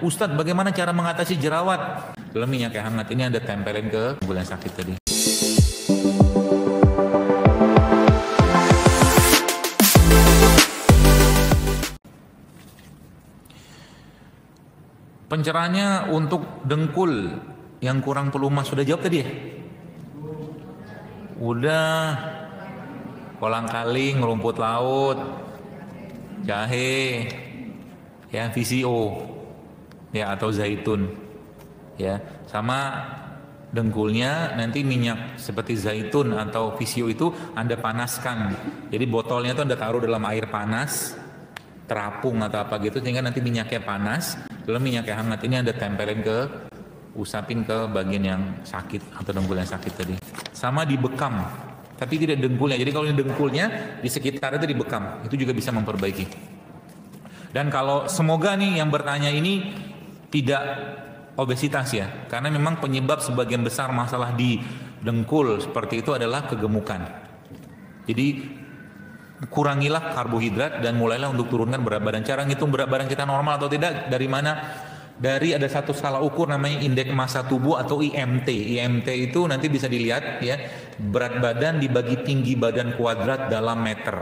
Ustadz, bagaimana cara mengatasi jerawat? Dalam minyak yang hangat ini Anda tempelin ke dengkul yang sakit tadi. Pencerahannya untuk dengkul yang kurang pelumas sudah jawab tadi ya? Udah. Kolang-kaling, rumput laut, jahe, ya VCO, ya atau zaitun, ya sama dengkulnya nanti minyak seperti zaitun atau VCO itu Anda panaskan. Jadi botolnya itu Anda taruh dalam air panas, terapung atau apa gitu sehingga nanti minyaknya panas. Dalam minyak yang hangat ini Anda tempelin usapin ke bagian yang sakit atau dengkul yang sakit tadi. Sama dibekam, tapi tidak dengkulnya. Jadi kalau ini dengkulnya di sekitar itu dibekam, itu juga bisa memperbaiki. Dan kalau semoga nih yang bertanya ini tidak obesitas ya, karena memang penyebab sebagian besar masalah di dengkul seperti itu adalah kegemukan. Jadi kurangilah karbohidrat dan mulailah untuk turunkan berat badan. Cara ngitung berat badan kita normal atau tidak dari mana? Dari ada satu skala ukur namanya indeks massa tubuh atau IMT. IMT itu nanti bisa dilihat ya, berat badan dibagi tinggi badan kuadrat dalam meter.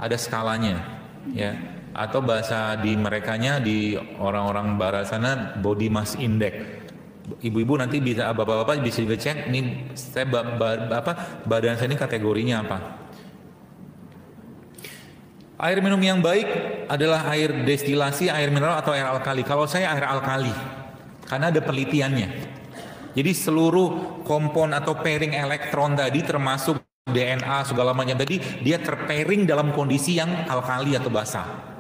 Ada skalanya ya. Atau bahasa di merekanya di orang-orang barat sana body mass index. Ibu-ibu nanti bisa, bapak-bapak bisa juga cek ini saya badan saya ini kategorinya apa. Air minum yang baik adalah air destilasi, air mineral atau air alkali. Kalau saya air alkali, karena ada penelitiannya. Jadi seluruh kompon atau pairing elektron tadi termasuk DNA segala macam tadi dia terpairing dalam kondisi yang alkali atau basah.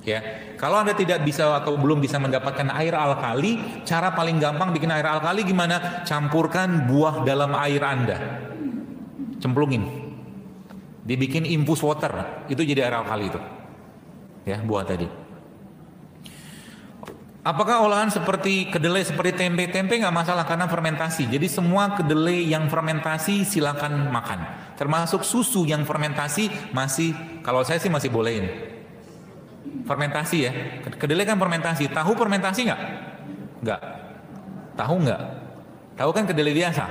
Ya, kalau Anda tidak bisa atau belum bisa mendapatkan air alkali, cara paling gampang bikin air alkali gimana? Campurkan buah dalam air Anda, cemplungin. Dibikin infus water, itu jadi air alkali itu. Ya, buah tadi. Apakah olahan seperti kedelai, seperti tempe? Tempe nggak masalah karena fermentasi. Jadi semua kedelai yang fermentasi silakan makan. Termasuk susu yang fermentasi masih, kalau saya sih masih bolehin. Fermentasi ya. Kedelai kan fermentasi. Tahu fermentasi nggak? Nggak. Tahu nggak? Tahu kan kedelai biasa.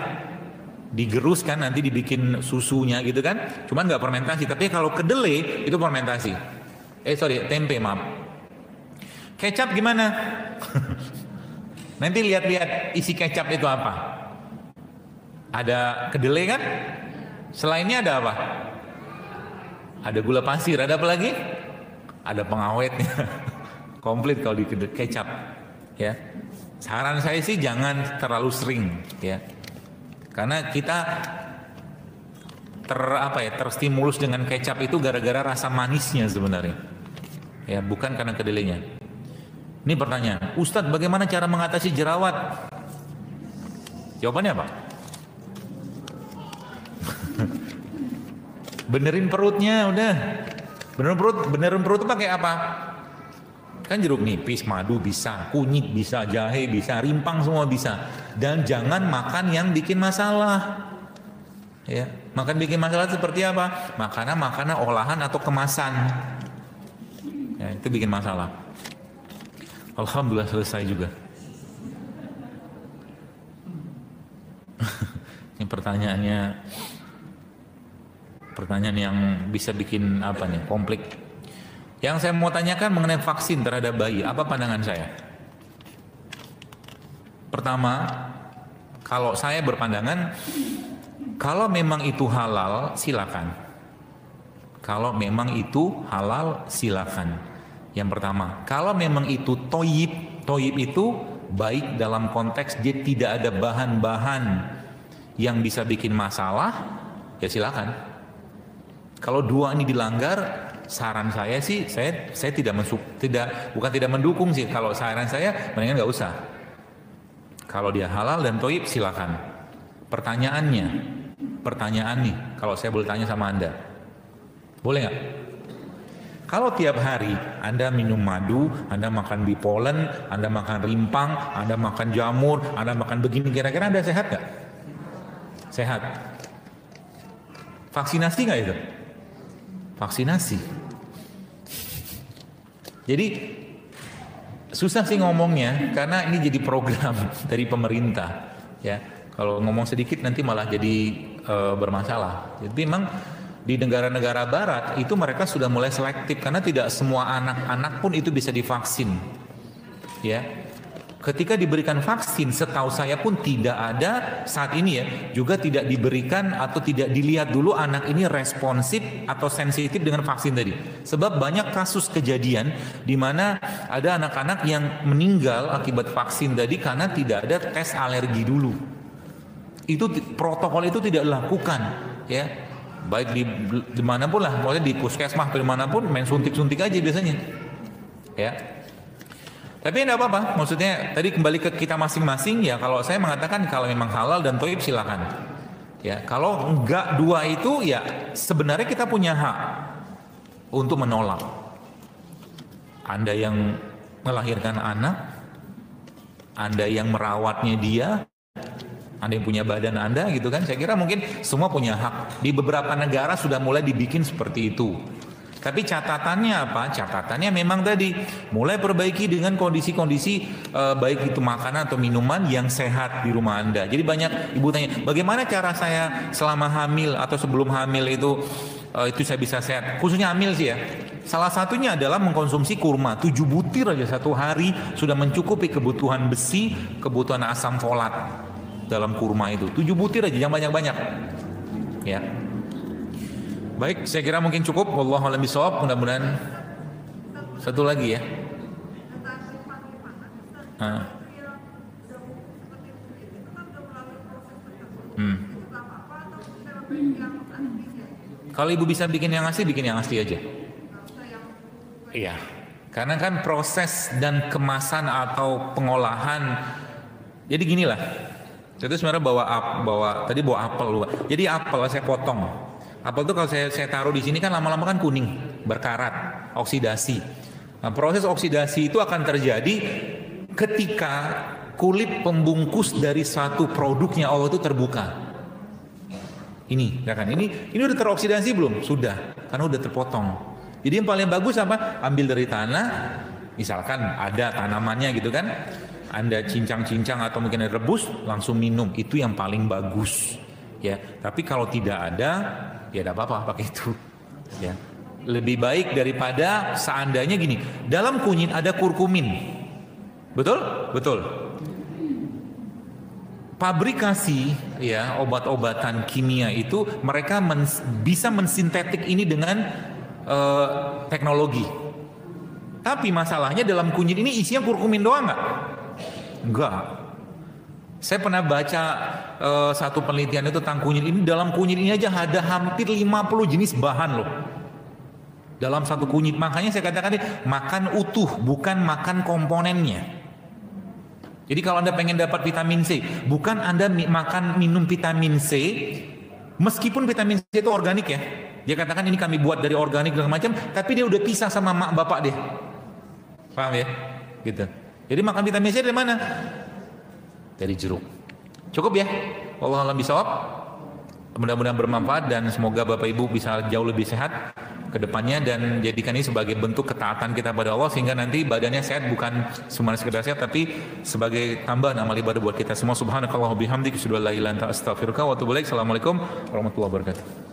Digerus kan nanti dibikin susunya gitu kan, cuman nggak fermentasi. Tapi kalau kedelai itu fermentasi. Tempe maaf. Kecap gimana? Nanti lihat-lihat isi kecap itu apa. Ada kedelai kan? Selainnya ada apa? Ada gula pasir, ada apa lagi? Ada pengawetnya. Komplit kalau di kecap. Ya. Saran saya sih jangan terlalu sering ya. Karena kita terstimulus dengan kecap itu gara-gara rasa manisnya sebenarnya. Ya, bukan karena kedelainya. Ini pertanyaan, Ustadz bagaimana cara mengatasi jerawat? Jawabannya apa? Benerin perutnya udah. Benerin perut itu pakai apa? Kan jeruk nipis, madu bisa, kunyit bisa, jahe bisa, rimpang semua bisa. Dan jangan makan yang bikin masalah. Ya, makan bikin masalah seperti apa? Makanan olahan atau kemasan. Ya, itu bikin masalah. Alhamdulillah selesai juga. Ini pertanyaan yang bisa bikin konflik. Yang saya mau tanyakan mengenai vaksin terhadap bayi, apa pandangan saya? Pertama, kalau saya berpandangan, kalau memang itu halal, silakan. Kalau memang itu halal, silakan. Yang pertama, kalau memang itu toyib itu baik dalam konteks dia tidak ada bahan-bahan yang bisa bikin masalah, ya silakan. Kalau dua ini dilanggar, saran saya sih, saya bukan tidak mendukung sih. Kalau saran saya, mendingan nggak usah. Kalau dia halal dan toyib, silakan. Pertanyaan nih, kalau saya boleh tanya sama Anda, boleh nggak? Kalau tiap hari Anda minum madu, Anda makan bipolen, Anda makan rimpang, Anda makan jamur, Anda makan begini, kira-kira Anda sehat nggak? Sehat. Vaksinasi nggak itu? Vaksinasi. Jadi Susah sih ngomongnya karena ini jadi program dari pemerintah ya. Kalau ngomong sedikit nanti malah jadi bermasalah. Jadi memang di negara-negara barat itu mereka sudah mulai selektif karena tidak semua anak-anak pun itu bisa divaksin. Ya. Ketika diberikan vaksin, setahu saya pun tidak ada saat ini ya, juga tidak diberikan atau tidak dilihat dulu anak ini responsif atau sensitif dengan vaksin tadi. Sebab banyak kasus kejadian di mana ada anak-anak yang meninggal akibat vaksin tadi karena tidak ada tes alergi dulu. Itu protokol itu tidak dilakukan, ya. Baik di manapun lah, pokoknya di puskesmas atau dimanapun main suntik-suntik aja biasanya, ya. Tapi tidak apa-apa, maksudnya tadi kembali ke kita masing-masing ya. Kalau saya mengatakan kalau memang halal dan thayyib silakan. Ya, kalau enggak dua itu ya sebenarnya kita punya hak untuk menolak. Anda yang melahirkan anak, Anda yang merawatnya dia, Anda yang punya badan Anda gitu kan. Saya kira mungkin semua punya hak. Di beberapa negara sudah mulai dibikin seperti itu. Tapi catatannya apa? Catatannya memang tadi mulai perbaiki dengan kondisi-kondisi baik itu makanan atau minuman yang sehat di rumah Anda. Jadi banyak ibu tanya, bagaimana cara saya selama hamil atau sebelum hamil itu saya bisa sehat? Khususnya hamil sih ya. Salah satunya adalah mengkonsumsi kurma. 7 butir aja satu hari sudah mencukupi kebutuhan besi, kebutuhan asam folat dalam kurma itu. 7 butir aja, jangan banyak-banyak. Ya. Baik, saya kira mungkin cukup. Wallahu a'lam bishawab. Mudah-mudahan satu lagi ya. Kalau ibu bisa bikin yang asli, bikin yang asli aja. Iya. Karena kan proses dan kemasan atau pengolahan. Jadi ginilah. Itu sebenarnya bawa apel luar. Jadi apel saya potong. Apel itu kalau saya taruh di sini kan lama-lama kan kuning, berkarat, oksidasi. Nah, proses oksidasi itu akan terjadi ketika kulit pembungkus dari satu produknya Allah itu terbuka. Ini, ya kan? Ini udah teroksidasi belum? Sudah, karena udah terpotong. Jadi yang paling bagus apa? Ambil dari tanah, misalkan ada tanamannya gitu kan. Anda cincang-cincang atau mungkin ada rebus, langsung minum. Itu yang paling bagus. Ya, tapi kalau tidak ada, ya tidak apa-apa pakai itu. Ya, lebih baik daripada seandainya gini. Dalam kunyit ada kurkumin, betul? Betul. Pabrikasi ya obat-obatan kimia itu mereka bisa mensintetik ini dengan teknologi. Tapi masalahnya dalam kunyit ini isinya kurkumin doang nggak? Enggak. Saya pernah baca satu penelitian itu tentang kunyit ini. Dalam kunyit ini aja ada hampir 50 jenis bahan loh. Dalam satu kunyit. Makanya saya katakan makan utuh, bukan makan komponennya. Jadi kalau Anda pengen dapat vitamin C, bukan Anda minum vitamin C, meskipun vitamin C itu organik ya. Dia katakan ini kami buat dari organik dan macam, tapi dia udah pisah sama mak bapak dia. Paham ya? Gitu. Jadi makan vitamin C dari mana? Dari jeruk. Cukup ya. Wallahu a'lam bishawab. Mudah-mudahan bermanfaat dan semoga Bapak Ibu bisa jauh lebih sehat ke depannya dan jadikan ini sebagai bentuk ketaatan kita pada Allah sehingga nanti badannya sehat, bukan cuma sekedar sehat tapi sebagai tambahan amal ibadah buat kita semua. Subhanakallah wa bihamdika asyhadu an la ilaha illa anta astaghfiruka wa atubu ilaik. Assalamualaikum warahmatullahi wabarakatuh.